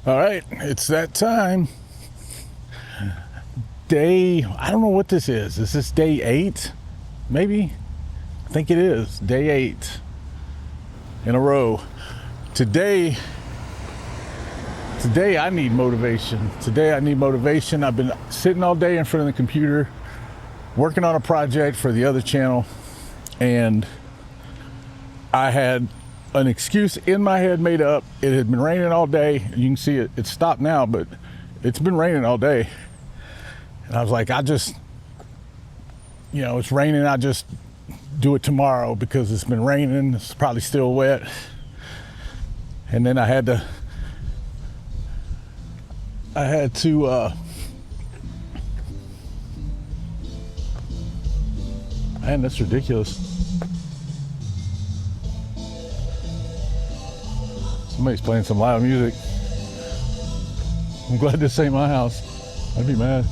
All right, it's that time. I don't know what this is. Is this day 8? Maybe? I think it is. Day 8 in a row. Today I need motivation. I've been sitting all day in front of the computer, working on a project for the other channel, and I had an excuse in my head made up. It had been raining all day. You can see it. It's stopped now, but it's been raining all day. And I was like, it's raining. I'll just do it tomorrow because it's been raining. It's probably still wet. And then I had to, man, that's ridiculous. Somebody's playing some loud music. I'm glad this ain't my house. I'd be mad.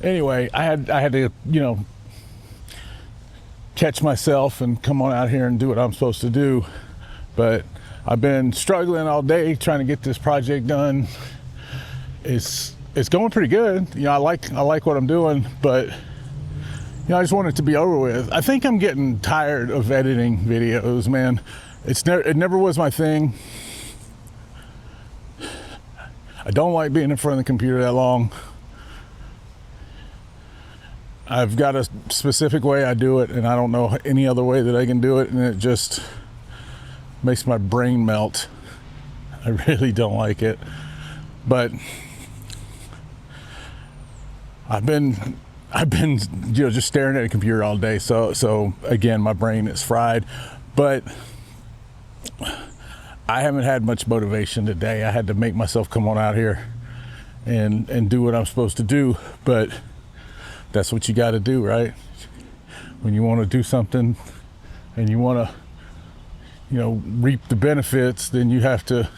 Anyway, I had to, catch myself and come on out here and do what I'm supposed to do. But I've been struggling all day trying to get this project done. It's going pretty good. I like what I'm doing, but I just want it to be over with. I think I'm getting tired of editing videos, man. It never was my thing. I don't like being in front of the computer that long. I've got a specific way I do it, and I don't know any other way that I can do it, and it just makes my brain melt. I really don't like it. But I've been just staring at a computer all day, so again, my brain is fried. But I haven't had much motivation today. I had to make myself come on out here and do what I'm supposed to do. But that's what you got to do, right? When you want to do something and you want to, reap the benefits, then you have to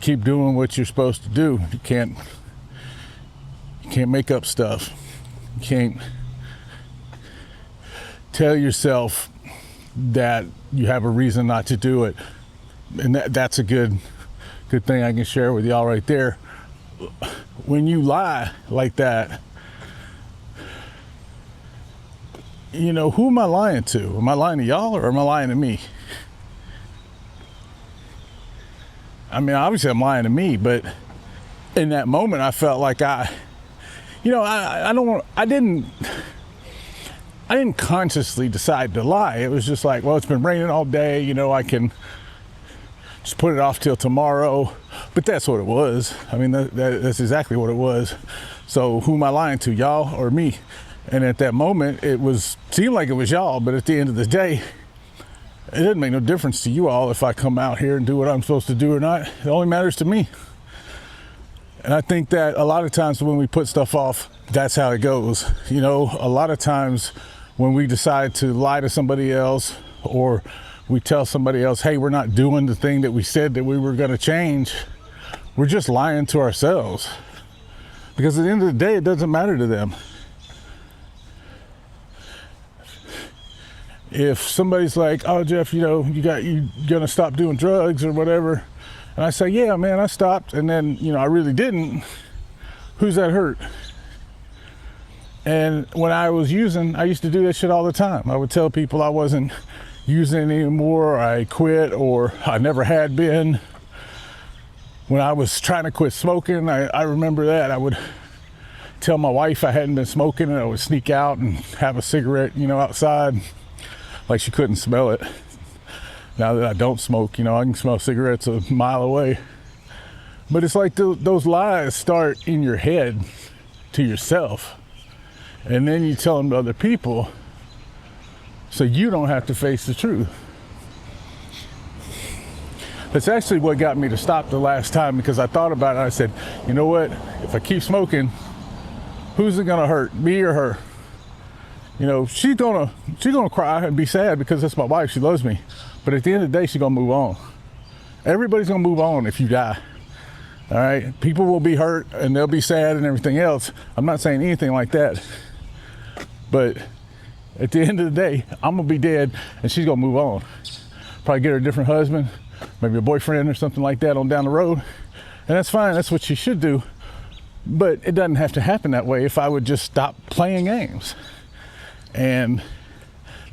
keep doing what you're supposed to do. You can't make up stuff. You can't tell yourself that you have a reason not to do it. And that's a good thing I can share with y'all right there. When you lie like that, who am I lying to? Am I lying to y'all or am I lying to me? I mean, obviously I'm lying to me, but in that moment I felt like I didn't consciously decide to lie. It was just like, well, it's been raining all day, I can just put it off till tomorrow. But that's what it was. I mean, that's exactly what it was. So who am I lying to, y'all or me? And at that moment, seemed like it was y'all, but at the end of the day, it doesn't make no difference to you all if I come out here and do what I'm supposed to do or not. It only matters to me. And I think that a lot of times when we put stuff off, that's how it goes. A lot of times when we decide to lie to somebody else, or we tell somebody else, hey, we're not doing the thing that we said that we were going to change, we're just lying to ourselves. Because at the end of the day, it doesn't matter to them. If somebody's like, oh, Jeff, you're gonna stop doing drugs or whatever, and I say, yeah, man, I stopped, and then I really didn't, who's that hurt? And when I used to do that shit all the time. I would tell people I wasn't using anymore, or I quit, or I never had been. When I was trying to quit smoking, I remember that I would tell my wife I hadn't been smoking, and I would sneak out and have a cigarette outside, like she couldn't smell it. Now that I don't smoke, I can smell cigarettes a mile away. But it's like those lies start in your head to yourself, and then you tell them to other people so you don't have to face the truth. That's actually what got me to stop the last time, because I thought about it. I said, you know what? If I keep smoking, who's it gonna hurt, me or her? She's gonna cry and be sad because that's my wife. She loves me. But at the end of the day, she's gonna move on. Everybody's gonna move on if you die. All right? People will be hurt and they'll be sad and everything else. I'm not saying anything like that. But at the end of the day, I'm gonna be dead and she's gonna move on. Probably get her a different husband, maybe a boyfriend or something like that on down the road. And that's fine, that's what she should do. But it doesn't have to happen that way if I would just stop playing games. And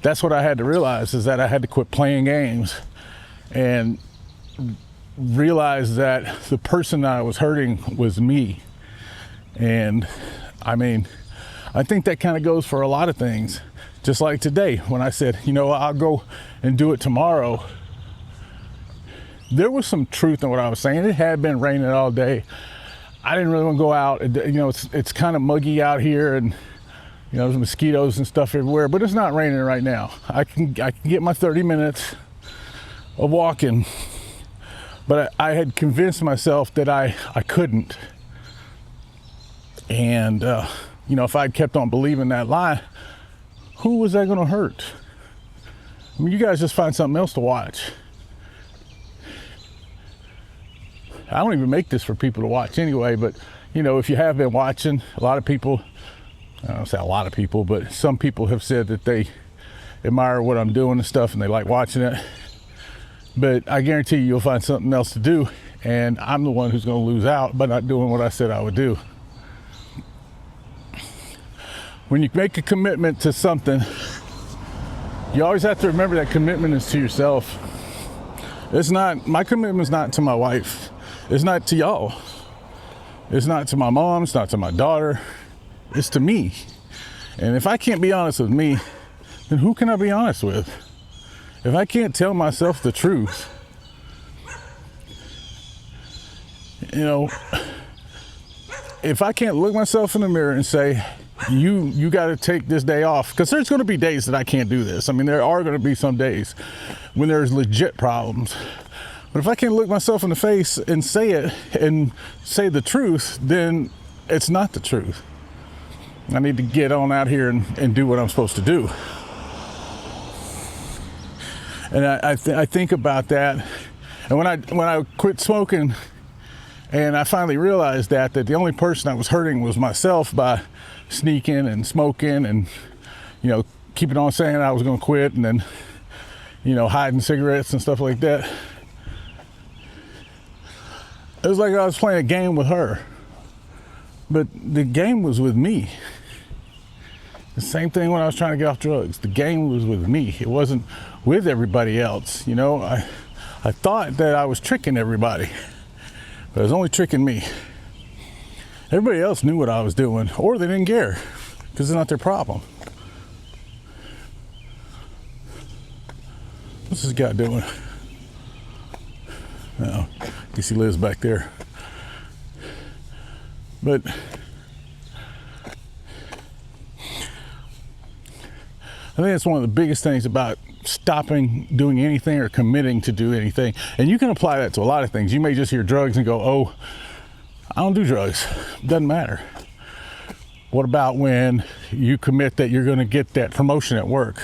that's what I had to realize, is that I had to quit playing games and realize that the person that I was hurting was me. And I mean, I think that kind of goes for a lot of things. Just like today, when I said, you know, I'll go and do it tomorrow. There was some truth in what I was saying. It had been raining all day. I didn't really want to go out. You know, it's kind of muggy out here, and you know, there's mosquitoes and stuff everywhere, but it's not raining right now. I can get my 30 minutes of walking, but I had convinced myself that I couldn't. And, you know, if I'd kept on believing that lie, who was that going to hurt? I mean, you guys just find something else to watch. I don't even make this for people to watch anyway, but, you know, if you have been watching, a lot of people, I don't say a lot of people, but some people have said that they admire what I'm doing and stuff and they like watching it. But I guarantee you'll find something else to do, and I'm the one who's going to lose out by not doing what I said I would do. When you make a commitment to something, you always have to remember that commitment is to yourself. It's not, my commitment's not to my wife. It's not to y'all. It's not to my mom. It's not to my daughter. It's to me. And if I can't be honest with me, then who can I be honest with? If I can't tell myself the truth, you know, if I can't look myself in the mirror and say, you got to take this day off, because there's going to be days that I can't do this. I mean, there are going to be some days when there's legit problems. But if I can't look myself in the face and say it and say the truth, then it's not the truth. I need to get on out here and do what I'm supposed to do. And I think about that. And when I quit smoking, and I finally realized that the only person I was hurting was myself by sneaking and smoking and, you know, keeping on saying I was going to quit, and then, you know, hiding cigarettes and stuff like that. It was like I was playing a game with her, but the game was with me. The same thing when I was trying to get off drugs. The game was with me. It wasn't with everybody else. You know, I thought that I was tricking everybody, but it was only tricking me. Everybody else knew what I was doing, or they didn't care, because it's not their problem. What's this guy doing? Oh, I guess he lives back there. But I think that's one of the biggest things about stopping doing anything or committing to do anything. And you can apply that to a lot of things. You may just hear drugs and go, oh, I don't do drugs. Doesn't matter. What about when you commit that you're going to get that promotion at work,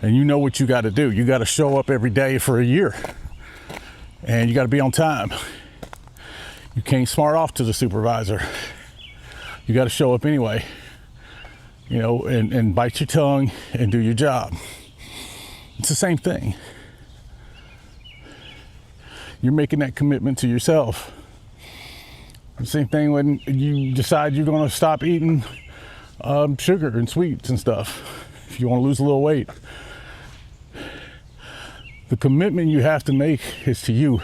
and you know what you got to do? You got to show up every day for a year, and you got to be on time. You can't smart off to the supervisor. You got to show up anyway, you know, and bite your tongue and do your job. It's the same thing. You're making that commitment to yourself. The same thing when you decide you're going to stop eating sugar and sweets and stuff. If you want to lose a little weight, the commitment you have to make is to you.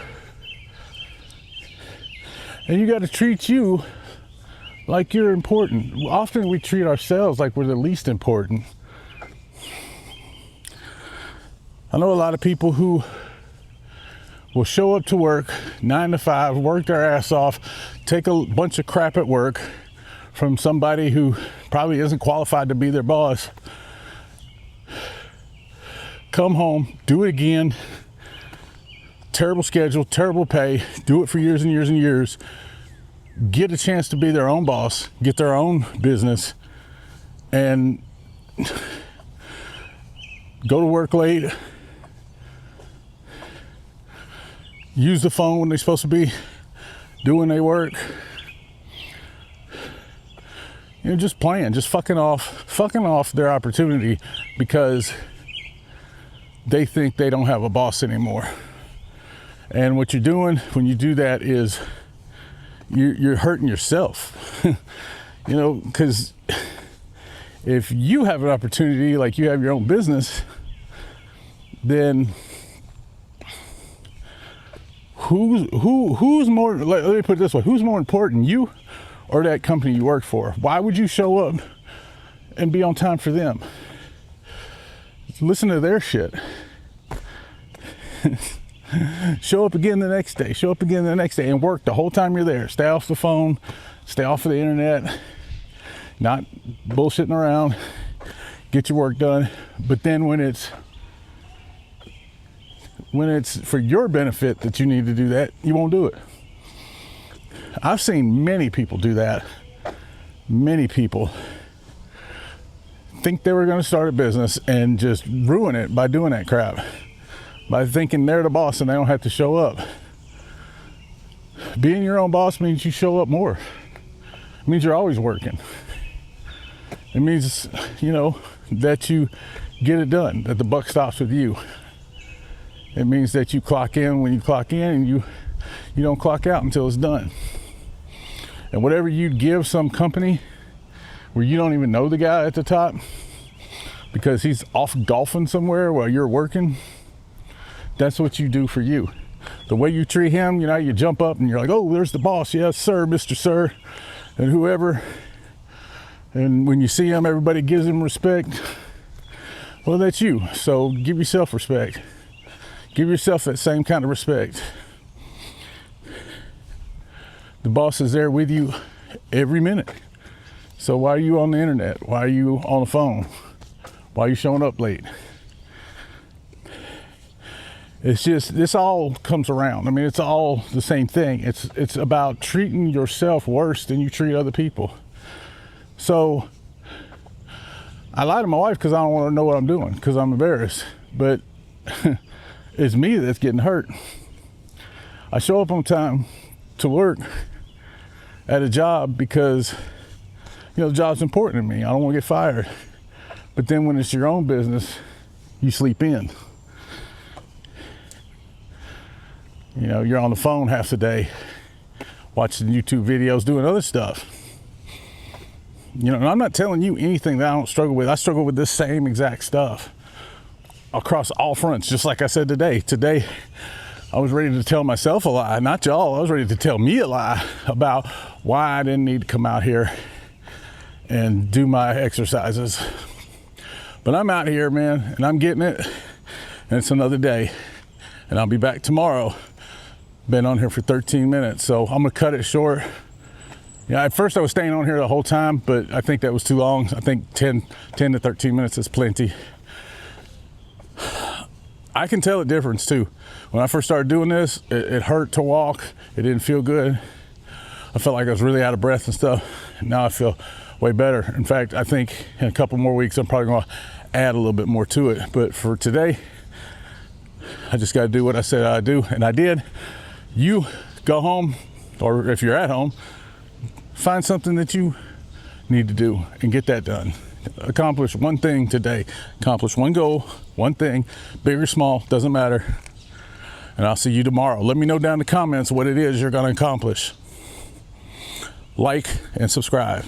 And you got to treat you like you're important. Often we treat ourselves like we're the least important. I know a lot of people who will show up to work 9 to 5, work their ass off, take a bunch of crap at work from somebody who probably isn't qualified to be their boss, come home, do it again, terrible schedule, terrible pay, do it for years and years and years, get a chance to be their own boss, get their own business, and go to work late, use the phone when they're supposed to be doing their work. You just playing, just fucking off their opportunity because they think they don't have a boss anymore. And what you're doing when you do that is you're hurting yourself. Because if you have an opportunity, like you have your own business, then who's more, let me put it this way, who's more important, you or that company you work for? Why would you show up and be on time for them? Listen to their shit. Show up again the next day, and work the whole time you're there. Stay off the phone, stay off of the internet, not bullshitting around, get your work done. But then when it's for your benefit that you need to do that, you won't do it. I've seen many people do that. Many people think they were going to start a business and just ruin it by doing that crap, by thinking they're the boss and they don't have to show up. Being your own boss means you show up more. It means you're always working. It means, that you get it done, that the buck stops with you. It means that you clock in when you clock in, and you don't clock out until it's done. And whatever you'd give some company where you don't even know the guy at the top because he's off golfing somewhere while you're working, that's what you do for you. The way you treat him, you jump up and you're like, oh, there's the boss. Yes, sir, Mr. Sir, and whoever. And when you see him, everybody gives him respect. Well, that's you. So give yourself respect. Give yourself that same kind of respect. The boss is there with you every minute. So why are you on the internet? Why are you on the phone? Why are you showing up late? It's just, this all comes around. I mean, it's all the same thing. It's about treating yourself worse than you treat other people. So I lie to my wife because I don't want to know what I'm doing, because I'm embarrassed. But it's me that's getting hurt. I show up on time to work at a job because, the job's important to me. I don't want to get fired. But then when it's your own business, you sleep in. You're on the phone half the day, watching YouTube videos, doing other stuff. And I'm not telling you anything that I don't struggle with. I struggle with this same exact stuff across all fronts, just like I said today. Today, I was ready to tell myself a lie, not y'all. I was ready to tell me a lie about why I didn't need to come out here and do my exercises. But I'm out here, man, and I'm getting it, and it's another day. And I'll be back tomorrow. Been on here for 13 minutes, so I'm gonna cut it short. At first I was staying on here the whole time, but I think that was too long. I think 10 to 13 minutes is plenty. I can tell a difference too. When I first started doing this, it hurt to walk. It didn't feel good. I felt like I was really out of breath and stuff. Now I feel way better. In fact, I think in a couple more weeks, I'm probably gonna add a little bit more to it. But for today, I just gotta do what I said I'd do, and I did. You go home, or if you're at home, find something that you need to do and get that done. Accomplish one thing today. Accomplish one goal, one thing, big or small, doesn't matter. And I'll see you tomorrow. Let me know down in the comments what it is you're gonna accomplish. Like and subscribe.